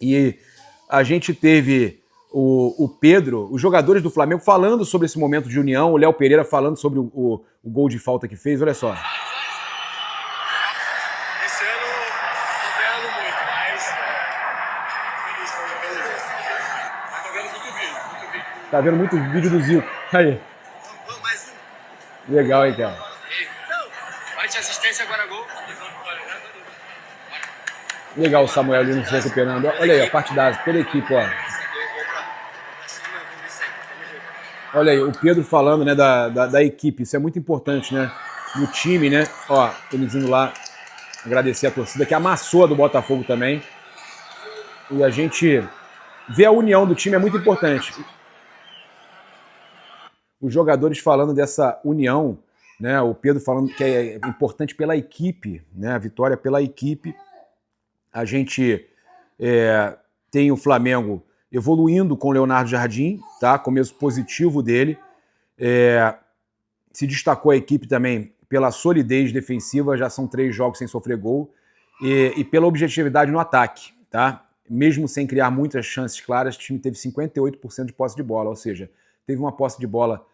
E a gente teve o Pedro, os jogadores do Flamengo falando sobre esse momento de união, o Léo Pereira falando sobre o gol de falta que fez, olha só. Esse ano tô ganhando muito, mas feliz com o jogador. Tô vendo muito vídeo. Tá vendo muito vídeo do Zico. Aí. Mais um. Legal, hein, cara? Vai de assistência, agora gol. Legal o Samuel ali se recuperando. Olha aí, a partidaça, toda a equipe, ó. Olha aí, o Pedro falando, né, da equipe. Isso é muito importante, né? No time, né? Ó, eles indo lá agradecer a torcida, que amassou a do Botafogo também. E a gente vê a união do time, é muito importante. Os jogadores falando dessa união, né? O Pedro falando que é importante pela equipe, né? A vitória pela equipe. A gente tem o Flamengo evoluindo com o Leonardo Jardim, tá? Começo positivo dele. Se destacou a equipe também pela solidez defensiva, já são 3 jogos sem sofrer gol, e pela objetividade no ataque, tá? Mesmo sem criar muitas chances claras, o time teve 58% de posse de bola, ou seja, teve uma posse de bola...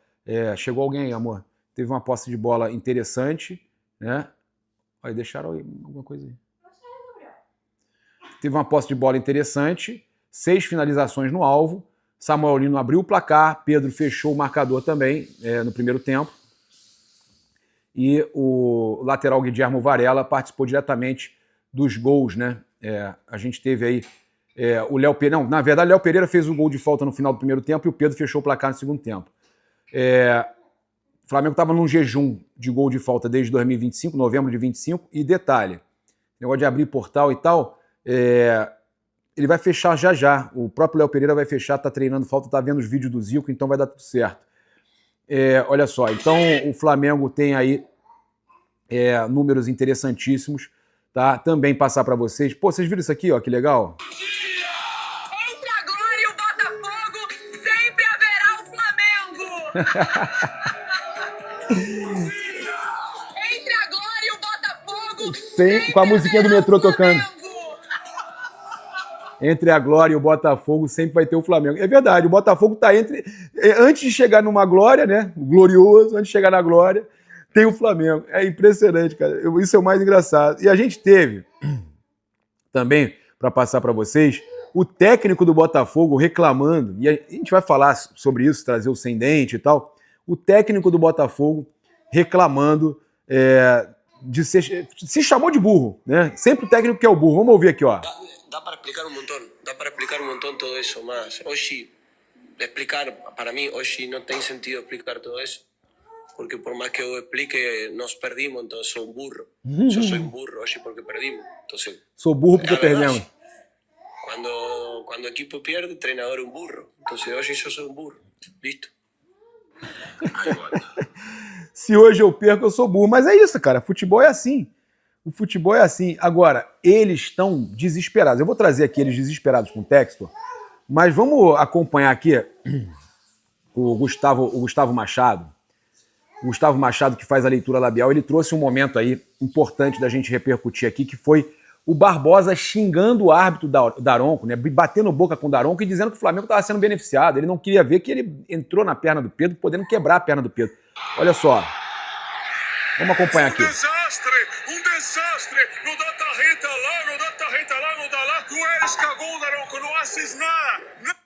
chegou alguém aí, amor? Teve uma posse de bola interessante, né? Aí, deixaram alguma coisa aí. Teve uma posse de bola interessante, 6 finalizações no alvo, Samuel Lino abriu o placar, Pedro fechou o marcador também no primeiro tempo, e o lateral Guilherme Varela participou diretamente dos gols, né? A gente teve aí o Léo Pereira, não, na verdade o Léo Pereira fez o gol de falta no final do primeiro tempo e o Pedro fechou o placar no segundo tempo. O Flamengo estava num jejum de gol de falta desde 2025, novembro de 25, e detalhe, negócio de abrir portal e tal... ele vai fechar já. O próprio Léo Pereira vai fechar, tá treinando falta, tá vendo os vídeos do Zico, então vai dar tudo certo. Olha só, então o Flamengo tem aí números interessantíssimos, tá? Também passar para vocês. Pô, vocês viram isso aqui, ó, que legal? Entre a Glória e o Botafogo, sempre haverá o Flamengo! Entre a Glória e o Botafogo, com a musiquinha do metrô tocando. Entre a Glória e o Botafogo sempre vai ter o Flamengo. É verdade, o Botafogo está entre... Antes de chegar numa glória, né? Glorioso, antes de chegar na glória, tem o Flamengo. É impressionante, cara. Isso é o mais engraçado. E a gente teve também, para passar para vocês, o técnico do Botafogo reclamando, e a gente vai falar sobre isso, trazer o sem dente e tal, o técnico do Botafogo reclamando de ser... Se chamou de burro, né? Sempre o técnico que é o burro. Vamos ouvir aqui, ó. Dá para explicar un montón todo eso más. Hoy explicar, para mí, hoy no tiene sentido explicar todo eso, porque por más que yo explique, nos perdimos, entonces soy un burro. Yo soy un burro hoy porque perdimos. Entonces, sou burro porque perdemos. Cuando el equipo pierde, el entrenador es un burro. Entonces hoy yo soy un burro. Listo. Se hoje eu perco, eu sou burro. Mas é isso, cara. Futebol é assim. O futebol é assim. Agora, eles estão desesperados. Eu vou trazer aqui eles desesperados com o texto, mas vamos acompanhar aqui o Gustavo Machado. O Gustavo Machado, que faz a leitura labial, ele trouxe um momento aí importante da gente repercutir aqui, que foi o Barbosa xingando o árbitro Daronco, né, batendo boca com o Daronco e dizendo que o Flamengo estava sendo beneficiado. Ele não queria ver que ele entrou na perna do Pedro, podendo quebrar a perna do Pedro. Olha só. Vamos acompanhar aqui. Um desastre! Não dá tarreta lá, não dá lá. Tu eres cagão, Daronco, não haces nada.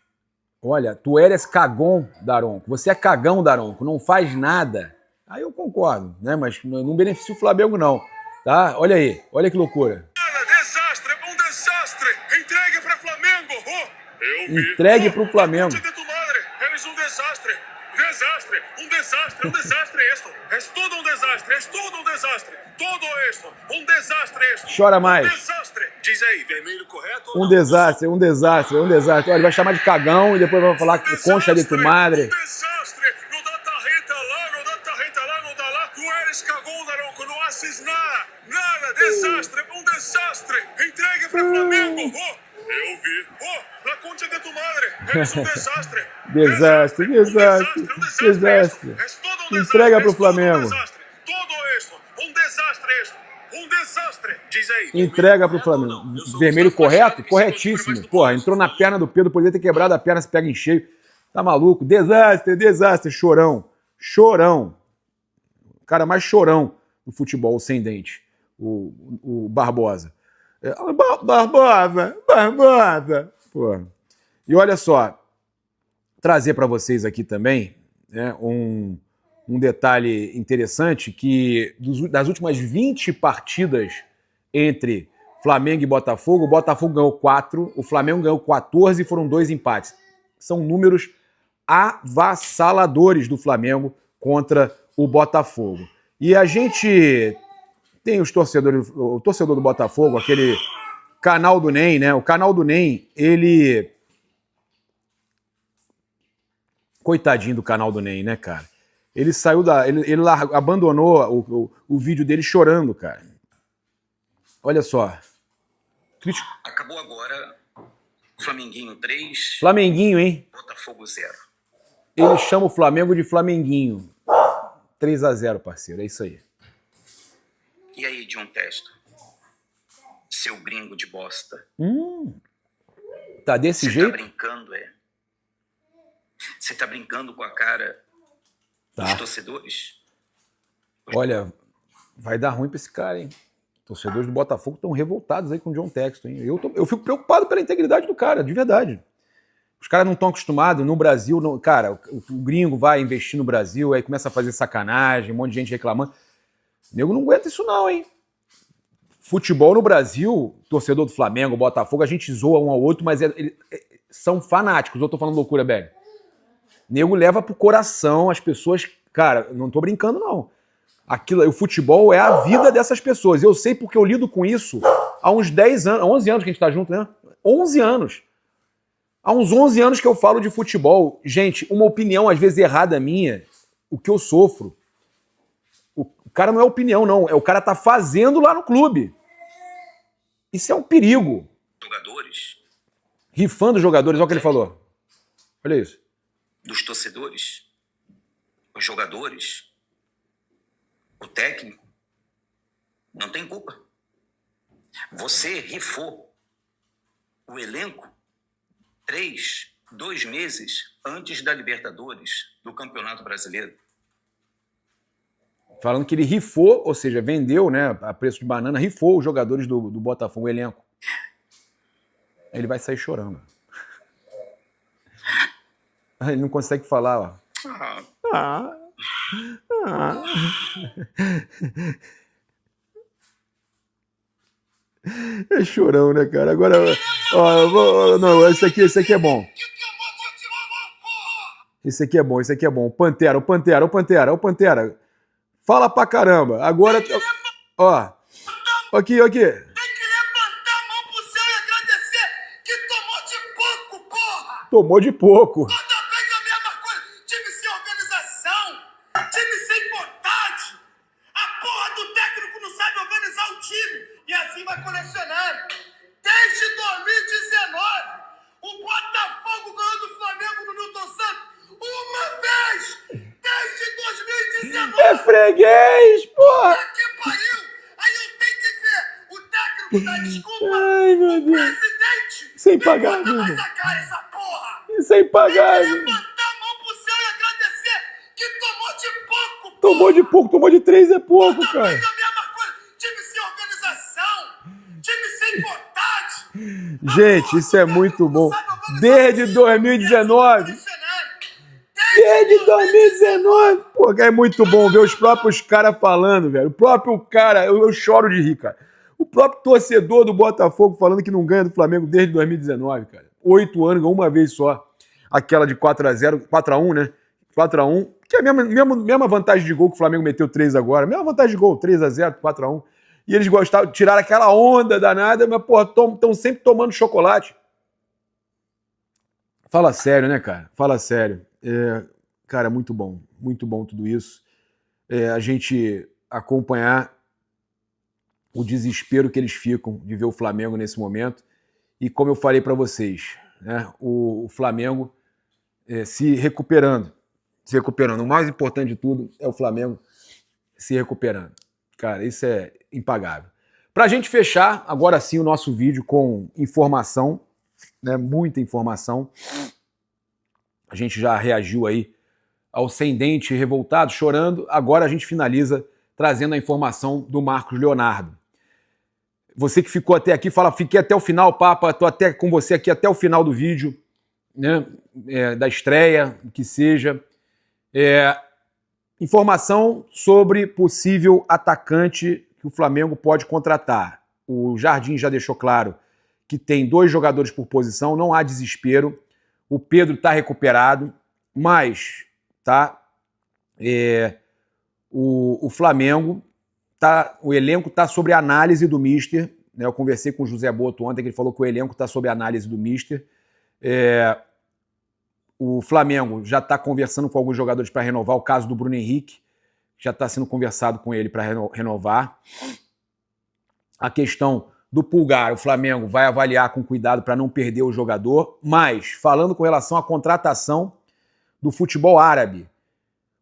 Olha, tu eres cagão, Daronco. Você é cagão, Daronco, não faz nada. Aí eu concordo, né? Mas não beneficia o Flamengo, não. Tá? Olha aí, olha que loucura. Desastre, um desastre. Entregue para Flamengo. Eu vi. Entregue pro Flamengo. Eres um desastre. Un desastre esto. Es todo un desastre. Todo esto. Un desastre esto. Chora mais. Um desastre. Diz aí, vermelho correto? Um desastre. Olha, ele vai chamar de cagão e depois vai falar que concha de tu madre. Um desastre. Não dá tarreta lá, não dá lá. Tu eres cagão, Daronco, não haces nada. Desastre, um desastre. Entregue para Flamengo. Eu vi. La concha de tu madre. Eres um desastre. Desastre. Es todo un Entrega desastre, pro Flamengo. Todo esto, un desastre esto. um desastre. Diz aí. Entrega pro Flamengo. Vermelho correto? Corretíssimo. Porra, entrou na perna do Pedro, poderia ter quebrado a perna, se pega em cheio. Tá maluco? Desastre, desastre. Chorão. Chorão. O cara mais chorão do futebol sem dente. O Barbosa. Barbosa. Porra. E olha só, trazer para vocês aqui também, né, um detalhe interessante que das últimas 20 partidas entre Flamengo e Botafogo, o Botafogo ganhou 4, o Flamengo ganhou 14 e foram 2 empates. São números avassaladores do Flamengo contra o Botafogo. E a gente tem os torcedores, o torcedor do Botafogo, aquele canal do NEM, né? O canal do NEM, ele... Coitadinho do canal do NEM, né, cara? Ele saiu da... Ele abandonou o vídeo dele chorando, cara. Olha só. Acabou agora. Flamenguinho 3. Flamenguinho, hein? Botafogo 0. Ele chama o Flamengo de Flamenguinho. 3-0, parceiro. É isso aí. E aí, John Testo? Seu gringo de bosta. Tá desse Você jeito? tá brincando, é? Você tá brincando com a cara dos Tá. torcedores? Olha, vai dar ruim pra esse cara, hein? Torcedores do Botafogo estão revoltados aí com o John Texton, hein? Eu fico preocupado pela integridade do cara, de verdade. Os caras não estão acostumados, no Brasil, cara, o gringo vai investir no Brasil, aí começa a fazer sacanagem, um monte de gente reclamando. O nego não aguenta isso não, hein? Futebol no Brasil, torcedor do Flamengo, Botafogo, a gente zoa um ao outro, mas são fanáticos. Eu tô falando loucura, velho. O nego leva pro coração as pessoas... Cara, não tô brincando, não. O futebol é a vida dessas pessoas. Eu sei porque eu lido com isso há uns 10 anos, 11 anos que a gente tá junto, né? 11 anos. Há uns 11 anos que eu falo de futebol. Gente, uma opinião às vezes errada minha, o que eu sofro. O cara não é opinião, não. É o cara tá fazendo lá no clube. Isso é um perigo. Jogadores? Rifando jogadores, olha o que ele falou. Olha isso. Dos torcedores? Os jogadores? O técnico? Não tem culpa. Você rifou o elenco 2 meses antes da Libertadores, do Campeonato Brasileiro. Falando que ele rifou, ou seja, vendeu, né, a preço de banana, rifou os jogadores do Botafogo, o elenco. Ele vai sair chorando. Ele não consegue falar, ó. É chorão, né, cara? Agora, ó, não, esse aqui é bom. Esse aqui é bom. O Pantera. Fala pra caramba. Agora, ó. Aqui. Tem que levantar a mão pro céu e agradecer que tomou de pouco, porra! Tomou de pouco. Toda vez a mesma coisa. Time sem organização, time sem vontade. A porra do técnico não sabe organizar o time. E assim vai colecionando. Desde 2019, o Botafogo ganhou do Flamengo no Newton Santos uma vez. Desde 2019. É freguês, porra. Puta que pariu! Aí eu tenho que ver o técnico dar desculpa. Ai, meu O Deus. presidente Sem pagar, não bota mais meu. a cara essa porra. Sem pagar. Tem que levantar a mão pro céu e agradecer que tomou de pouco, porra. Tomou de pouco, tomou de 3 é pouco, Toda cara. vez a mesma coisa. Time sem organização, time sem vontade. Gente, isso é muito bom. Desde 2019. Desde 2019. Pô, é muito bom ver os próprios caras falando, velho. O próprio cara, eu choro de rir, cara. O próprio torcedor do Botafogo falando que não ganha do Flamengo desde 2019, cara. 8 anos, ganhou uma vez só. Aquela de 4-0, 4-1, né? 4-1, que é a mesma vantagem de gol que o Flamengo meteu 3 agora. Mesma vantagem de gol, 3-0, 4-1. E eles gostavam de tirar aquela onda danada, mas, porra, estão sempre tomando chocolate. Fala sério, né, cara? Fala sério. Cara, muito bom tudo isso. A gente acompanhar o desespero que eles ficam de ver o Flamengo nesse momento. E como eu falei para vocês, né, o Flamengo se recuperando. O mais importante de tudo é o Flamengo se recuperando. Cara, isso é impagável. Para a gente fechar, agora sim, o nosso vídeo com informação, né, muita informação. A gente já reagiu aí ao sem dente revoltado, chorando. Agora a gente finaliza trazendo a informação do Marcos Leonardo. Você que ficou até aqui, fala, fiquei até o final, Papa, tô até com você aqui até o final do vídeo, né, da estreia, que seja. Informação sobre possível atacante que o Flamengo pode contratar. O Jardim já deixou claro que tem 2 jogadores por posição, não há desespero. O Pedro está recuperado, mas tá, o Flamengo, o elenco está sob análise do Mister. Né, eu conversei com o José Boto ontem, que ele falou que o elenco está sob análise do Mister. O Flamengo já está conversando com alguns jogadores para renovar. O caso do Bruno Henrique, já está sendo conversado com ele para renovar. A questão do Pulgar, o Flamengo vai avaliar com cuidado para não perder o jogador. Mas, falando com relação à contratação do futebol árabe,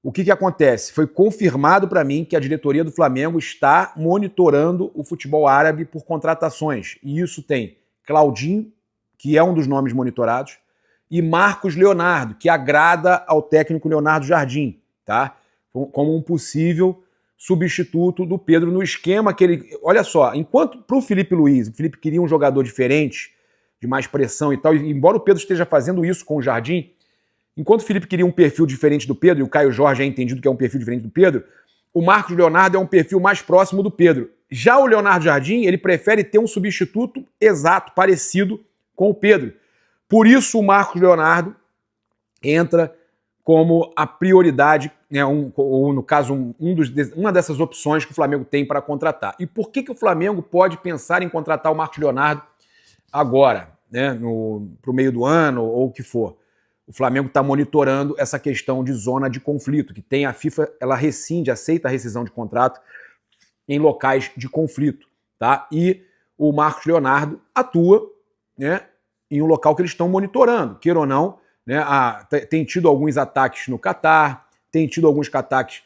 o que acontece? Foi confirmado para mim que a diretoria do Flamengo está monitorando o futebol árabe por contratações. E isso tem Claudinho, que é um dos nomes monitorados, e Marcos Leonardo, que agrada ao técnico Leonardo Jardim, tá? Como um possível substituto do Pedro no esquema que ele... Olha só, enquanto para o Felipe Luiz, o Felipe queria um jogador diferente, de mais pressão e tal, e embora o Pedro esteja fazendo isso com o Jardim, enquanto o Felipe queria um perfil diferente do Pedro, e o Caio Jorge é entendido que é um perfil diferente do Pedro, o Marcos Leonardo é um perfil mais próximo do Pedro. Já o Leonardo Jardim, ele prefere ter um substituto exato, parecido com o Pedro. Por isso o Marcos Leonardo entra como a prioridade, né, ou no caso, uma dessas opções que o Flamengo tem para contratar. E por que o Flamengo pode pensar em contratar o Marcos Leonardo agora, né, para o meio do ano ou o que for? O Flamengo está monitorando essa questão de zona de conflito, que tem a FIFA, ela aceita a rescisão de contrato em locais de conflito, tá? E o Marcos Leonardo atua, né, em um local que eles estão monitorando, queira ou não, né? Tem tido alguns ataques no Catar, tem tido alguns ataques,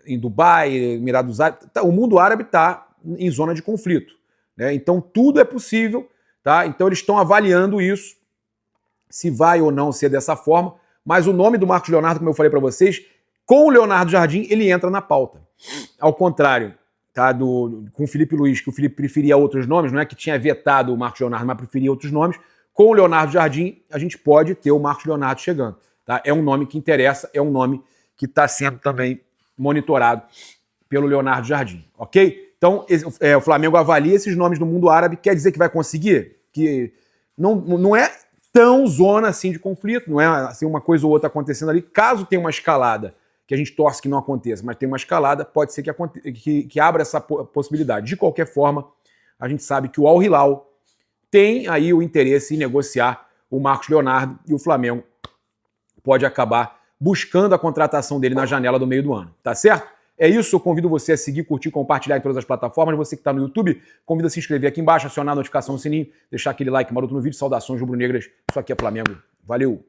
em Dubai, Emirados Árabes. O mundo árabe está em zona de conflito, né? Então tudo é possível, tá? Então eles estão avaliando isso, se vai ou não ser dessa forma, mas o nome do Marcos Leonardo, como eu falei para vocês, com o Leonardo Jardim, ele entra na pauta. Ao contrário, tá, com o Felipe Luiz, que o Felipe preferia outros nomes, não é que tinha vetado o Marcos Leonardo, mas preferia outros nomes. Com o Leonardo Jardim, a gente pode ter o Marcos Leonardo chegando. Tá? É um nome que interessa, é um nome que está sendo também monitorado pelo Leonardo Jardim, ok? Então, o Flamengo avalia esses nomes do mundo árabe, quer dizer que vai conseguir? Que não é tão zona assim de conflito, não é assim uma coisa ou outra acontecendo ali. Caso tenha uma escalada, que a gente torce que não aconteça, mas tem uma escalada, pode ser que abra essa possibilidade. De qualquer forma, a gente sabe que o Al Hilal tem aí o interesse em negociar o Marcos Leonardo e o Flamengo pode acabar buscando a contratação dele na janela do meio do ano, tá certo? É isso, eu convido você a seguir, curtir, compartilhar em todas as plataformas. Você que está no YouTube, convido a se inscrever aqui embaixo, acionar a notificação no sininho, deixar aquele like maroto no vídeo. Saudações rubro-negras, isso aqui é Flamengo. Valeu!